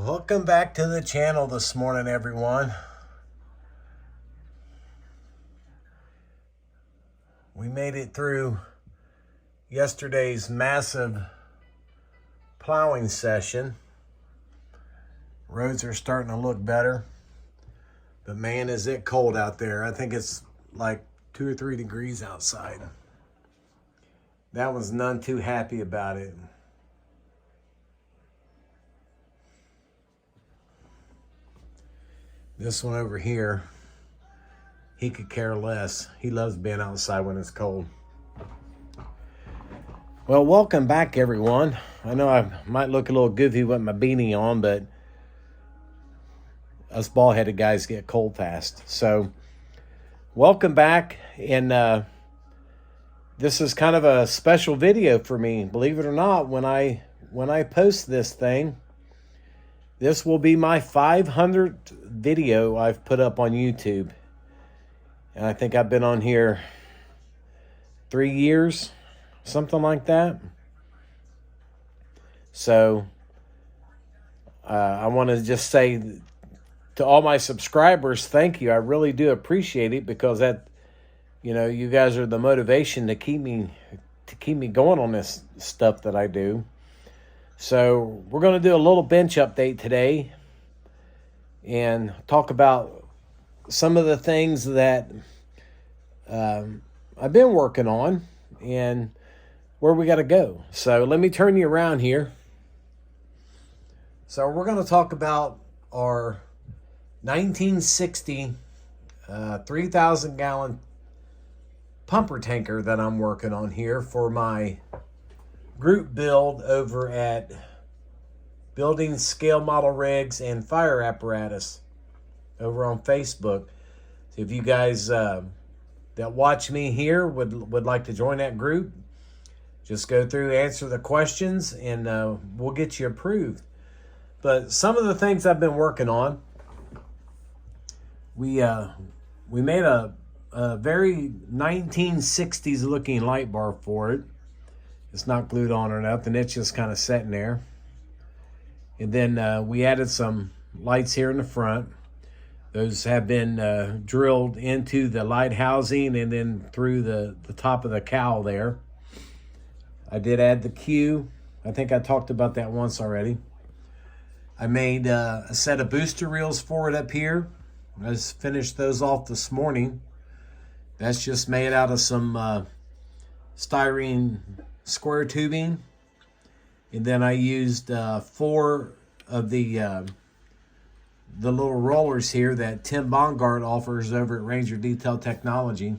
Welcome back to the channel this morning, everyone. We made it through yesterday's massive plowing session. Roads are starting to look better, but man, is it cold out there. I think it's like 2 or 3 degrees outside. That was none too happy about it. This one over here, he could care less. He loves being outside when it's cold. Well, welcome back, everyone. I know I might look a little goofy with my beanie on, but us bald-headed guys get cold fast. So, welcome back. And this is kind of a special video for me. Believe it or not, when I post this thing, this will be my 500th video I've put up on YouTube. And I think I've been on here 3 years, something like that. So I want to just say to all my subscribers, thank you. I really do appreciate it, because that, you guys are the motivation to keep me going on this stuff that I do. So we're going to do a little bench update today and talk about some of the things that I've been working on and where we got to go. So let me turn you around here. So we're going to talk about our 1960 3,000 gallon pumper tanker that I'm working on here for my group build over at Building Scale Model Rigs and Fire Apparatus over on Facebook. So if you guys that watch me here would like to join that group, just go through, answer the questions, and we'll get you approved. But some of the things I've been working on, we made a very 1960s looking light bar for it. It's not glued on or nothing. It's just kind of sitting there. And then we added some lights here in the front. Those have been drilled into the light housing and then through the top of the cowl there. I did add the Q. I think I talked about that once already. I made a set of booster reels for it up here. I just finished those off this morning. That's just made out of some styrene square tubing, and then I used 4 of the little rollers here that Tim Bongard offers over at Ranger Detail Technology.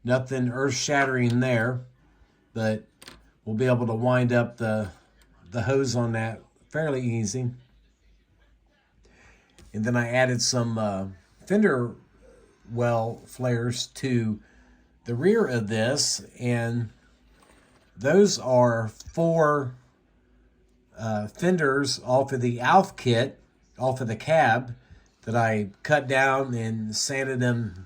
Nothing earth-shattering there, but we'll be able to wind up the hose on that fairly easy. And then I added some fender well flares to the rear of this, and those are 4 fenders off of the ALF kit, off of the cab, that I cut down and sanded them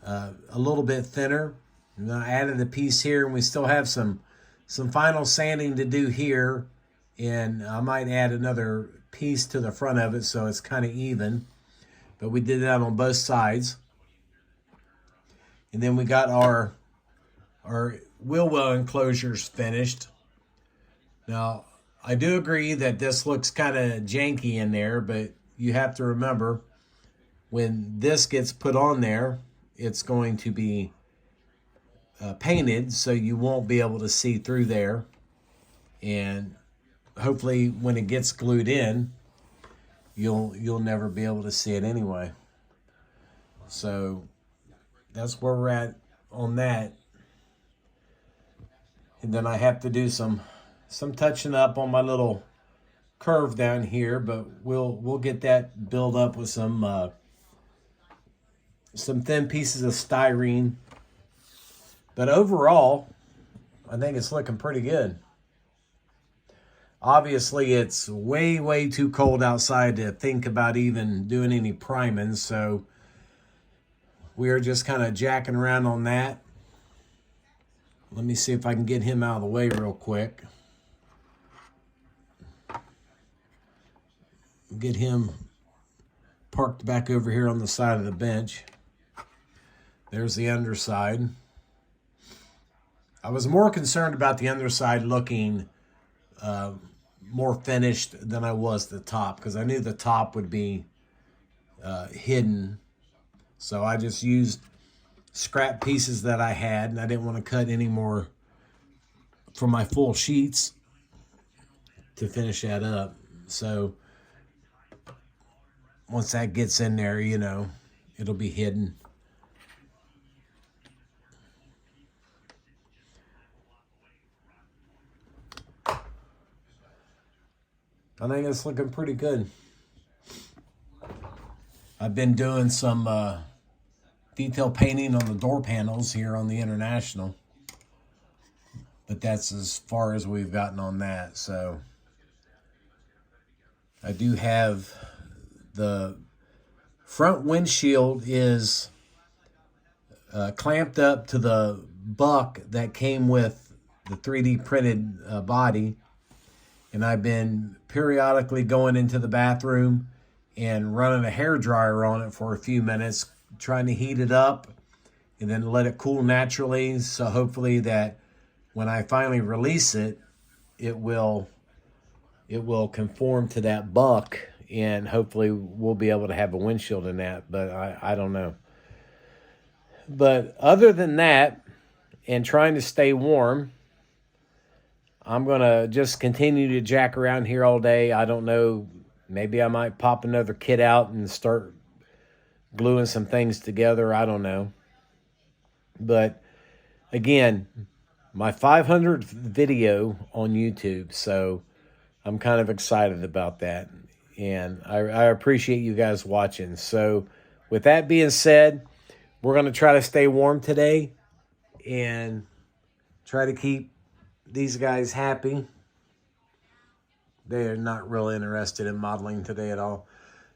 a little bit thinner. And then I added a piece here, and we still have some final sanding to do here, and I might add another piece to the front of it so it's kind of even. But we did that on both sides. And then we got our wheel well enclosures finished. Now, I do agree that this looks kind of janky in there, but you have to remember, when this gets put on there, it's going to be painted, so you won't be able to see through there. And hopefully when it gets glued in, you'll never be able to see it anyway. So that's where we're at on that. And then I have to do some touching up on my little curve down here, but we'll get that built up with some thin pieces of styrene. But overall, I think it's looking pretty good. Obviously, it's way, way too cold outside to think about even doing any priming, so we are just kind of jacking around on that. Let me see if I can get him out of the way real quick. get him parked back over here on the side of the bench. There's the underside. I was more concerned about the underside looking more finished than I was the top, because I knew the top would be hidden. So I just used scrap pieces that I had, and I didn't want to cut any more for my full sheets to finish that up. So once that gets in there, you know, it'll be hidden. I think it's looking pretty good. I've been doing some detail painting on the door panels here on the International, but that's as far as we've gotten on that. So I do have the front windshield is clamped up to the buck that came with the 3D printed body. And I've been periodically going into the bathroom and running a hairdryer on it for a few minutes, trying to heat it up and then let it cool naturally. So hopefully that when I finally release it, it will conform to that buck, and hopefully we'll be able to have a windshield in that, but I don't know. But other than that, and trying to stay warm, I'm going to just continue to jack around here all day. I don't know, maybe I might pop another kit out and start gluing some things together. I don't know. But again, my 500th video on YouTube, so I'm kind of excited about that. And I appreciate you guys watching. So with that being said, we're going to try to stay warm today and try to keep these guys happy. They're not really interested in modeling today at all.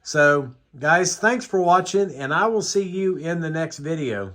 So, guys, thanks for watching, and I will see you in the next video.